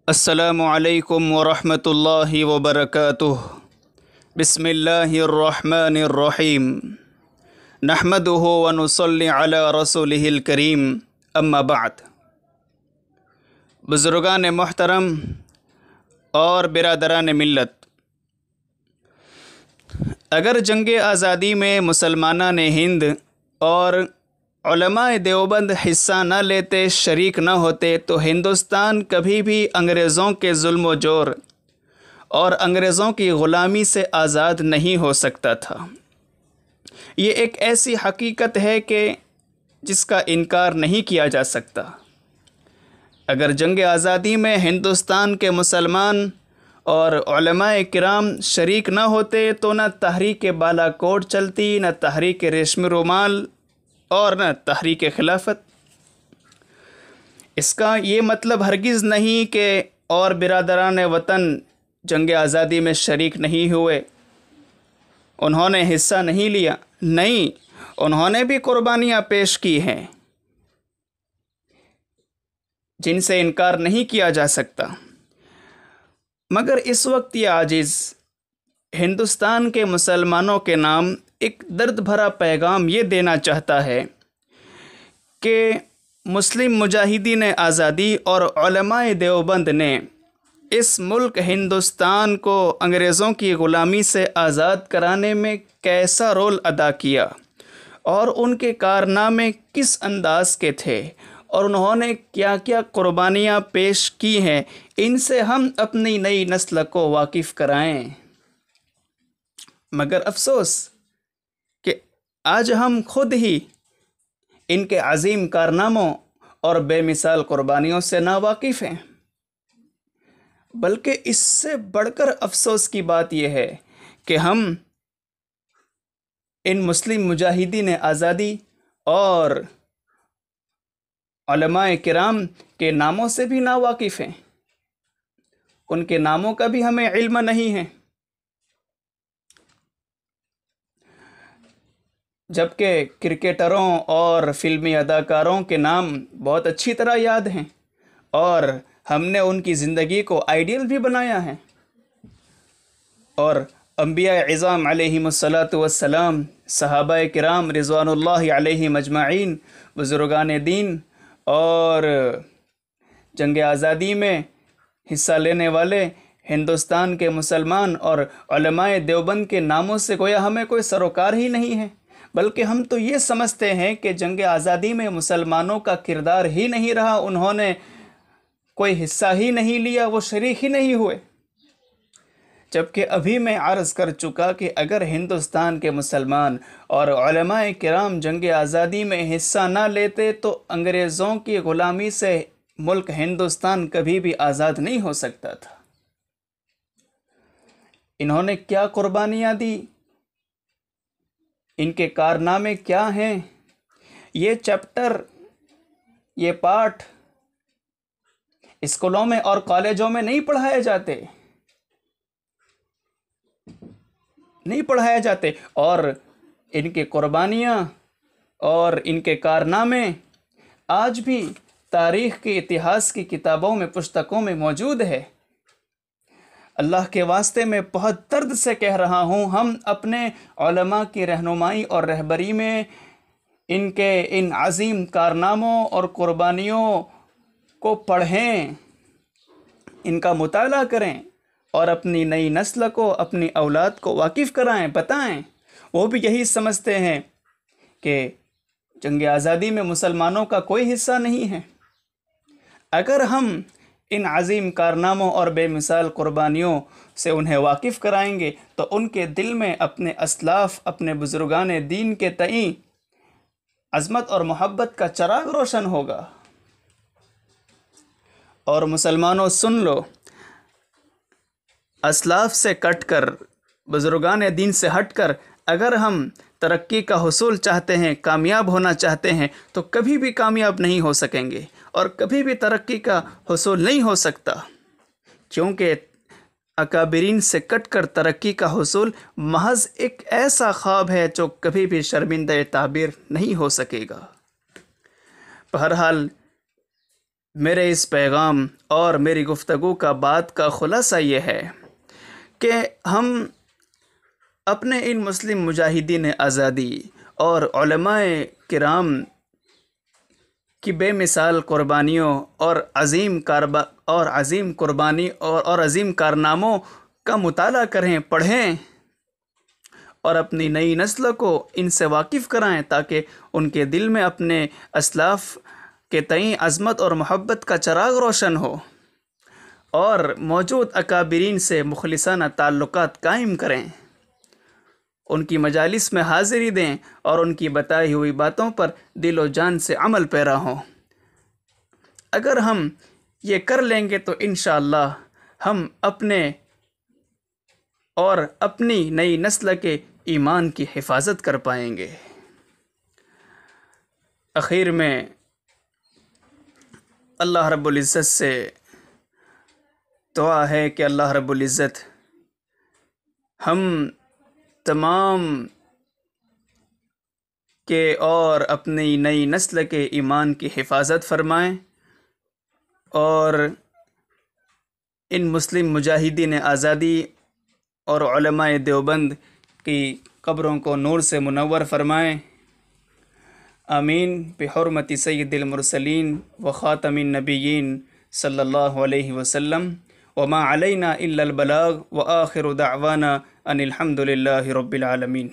السلام علیکم ورحمۃ اللہ وبرکاتہ۔ بسم اللہ الرحمن الرحیم۔ نحمدہ ونصلی علی رسولہ الکریم، اما بعد۔ بزرگان محترم اور برادران ملت، اگر جنگ آزادی میں مسلمانان ہند اور علماء دیوبند حصہ نہ لیتے، شریک نہ ہوتے، تو ہندوستان کبھی بھی انگریزوں کے ظلم و جور اور انگریزوں کی غلامی سے آزاد نہیں ہو سکتا تھا۔ یہ ایک ایسی حقیقت ہے کہ جس کا انکار نہیں کیا جا سکتا۔ اگر جنگ آزادی میں ہندوستان کے مسلمان اور علماء کرام شریک نہ ہوتے تو نہ تحریک بالا کوٹ چلتی، نہ تحریک ریشمی رومال اور نہ تحریک خلافت۔ اس کا یہ مطلب ہرگز نہیں کہ اور برادران وطن جنگ آزادی میں شریک نہیں ہوئے، انہوں نے حصہ نہیں لیا۔ نہیں، انہوں نے بھی قربانیاں پیش کی ہیں جن سے انکار نہیں کیا جا سکتا، مگر اس وقت یہ عاجز ہندوستان کے مسلمانوں کے نام ایک درد بھرا پیغام یہ دینا چاہتا ہے کہ مسلم مجاہدین آزادی اور علماء دیوبند نے اس ملک ہندوستان کو انگریزوں کی غلامی سے آزاد کرانے میں کیسا رول ادا کیا اور ان کے کارنامے کس انداز کے تھے اور انہوں نے کیا کیا قربانیاں پیش کی ہیں، ان سے ہم اپنی نئی نسل کو واقف کرائیں۔ مگر افسوس کہ آج ہم خود ہی ان کے عظیم کارناموں اور بے مثال قربانیوں سے ناواقف ہیں۔ بلکہ اس سے بڑھ کر افسوس کی بات یہ ہے کہ ہم ان مسلم مجاہدین آزادی اور علماء کرام کے ناموں سے بھی ناواقف ہیں، ان کے ناموں کا بھی ہمیں علم نہیں ہے، جبکہ کرکٹروں اور فلمی اداکاروں کے نام بہت اچھی طرح یاد ہیں اور ہم نے ان کی زندگی کو آئیڈیل بھی بنایا ہے، اور انبیاء اعظام علیہم الصلاۃ والسلام، صحابہ کرام رضوان اللہ علیہم اجمعین، بزرگان دین اور جنگ آزادی میں حصہ لینے والے ہندوستان کے مسلمان اور علماء دیوبند کے ناموں سے گویا ہمیں کوئی سروکار ہی نہیں ہے، بلکہ ہم تو یہ سمجھتے ہیں کہ جنگ آزادی میں مسلمانوں کا کردار ہی نہیں رہا، انہوں نے کوئی حصہ ہی نہیں لیا، وہ شریک ہی نہیں ہوئے۔ جبکہ ابھی میں عرض کر چکا کہ اگر ہندوستان کے مسلمان اور علماء کرام جنگ آزادی میں حصہ نہ لیتے تو انگریزوں کی غلامی سے ملک ہندوستان کبھی بھی آزاد نہیں ہو سکتا تھا۔ انہوں نے کیا قربانیاں دی، ان کے کارنامے کیا ہیں، یہ چیپٹر، یہ پارٹ اسکولوں میں اور کالجوں میں نہیں پڑھائے جاتے، اور ان کی قربانیاں اور ان کے کارنامے آج بھی تاریخ کے اتہاس کی کتابوں میں، پستکوں میں موجود ہے۔ اللہ کے واسطے میں بہت درد سے کہہ رہا ہوں، ہم اپنے علماء کی رہنمائی اور رہبری میں ان کے ان عظیم کارناموں اور قربانیوں کو پڑھیں، ان کا مطالعہ کریں اور اپنی نئی نسل کو، اپنی اولاد کو واقف کرائیں، بتائیں۔ وہ بھی یہی سمجھتے ہیں کہ جنگ آزادی میں مسلمانوں کا کوئی حصہ نہیں ہے۔ اگر ہم ان عظیم کارناموں اور بے مثال قربانیوں سے انہیں واقف کرائیں گے تو ان کے دل میں اپنے اسلاف، اپنے بزرگان دین کے تئیں عظمت اور محبت کا چراغ روشن ہوگا۔ اور مسلمانوں سن لو، اسلاف سے کٹ کر، بزرگان دین سے ہٹ کر اگر ہم ترقی کا حصول چاہتے ہیں، کامیاب ہونا چاہتے ہیں تو کبھی بھی کامیاب نہیں ہو سکیں گے اور کبھی بھی ترقی کا حصول نہیں ہو سکتا، کیونکہ اکابرین سے کٹ کر ترقی کا حصول محض ایک ایسا خواب ہے جو کبھی بھی شرمندہ تعبیر نہیں ہو سکے گا۔ بہرحال میرے اس پیغام اور میری گفتگو کا بات کا خلاصہ یہ ہے کہ ہم اپنے ان مسلم مجاہدین آزادی اور علماء کرام کی بے مثال قربانیوں اور عظیم قربانی اور عظیم کارناموں کا مطالعہ کریں، پڑھیں اور اپنی نئی نسل کو ان سے واقف کرائیں تاکہ ان کے دل میں اپنے اسلاف کے تئیں عظمت اور محبت کا چراغ روشن ہو، اور موجود اکابرین سے مخلصانہ تعلقات قائم کریں، ان کی مجالس میں حاضری دیں اور ان کی بتائی ہوئی باتوں پر دل و جان سے عمل پیرا ہوں۔ اگر ہم یہ کر لیں گے تو انشاءاللہ ہم اپنے اور اپنی نئی نسل کے ایمان کی حفاظت کر پائیں گے۔ اخیر میں اللہ رب العزت سے دعا ہے کہ اللہ رب العزت ہم تمام کے اور اپنی نئی نسل کے ایمان کی حفاظت فرمائیں، اور ان مسلم مجاہدین آزادی اور علماء دیوبند کی قبروں کو نور سے منور فرمائیں۔ آمین بحرمت سید المرسلین و خاتم النبیین صلی اللہ علیہ وسلم، وما علینا الا البلاغ، وآخر دعوانا ان الحمد للہ رب العالمین۔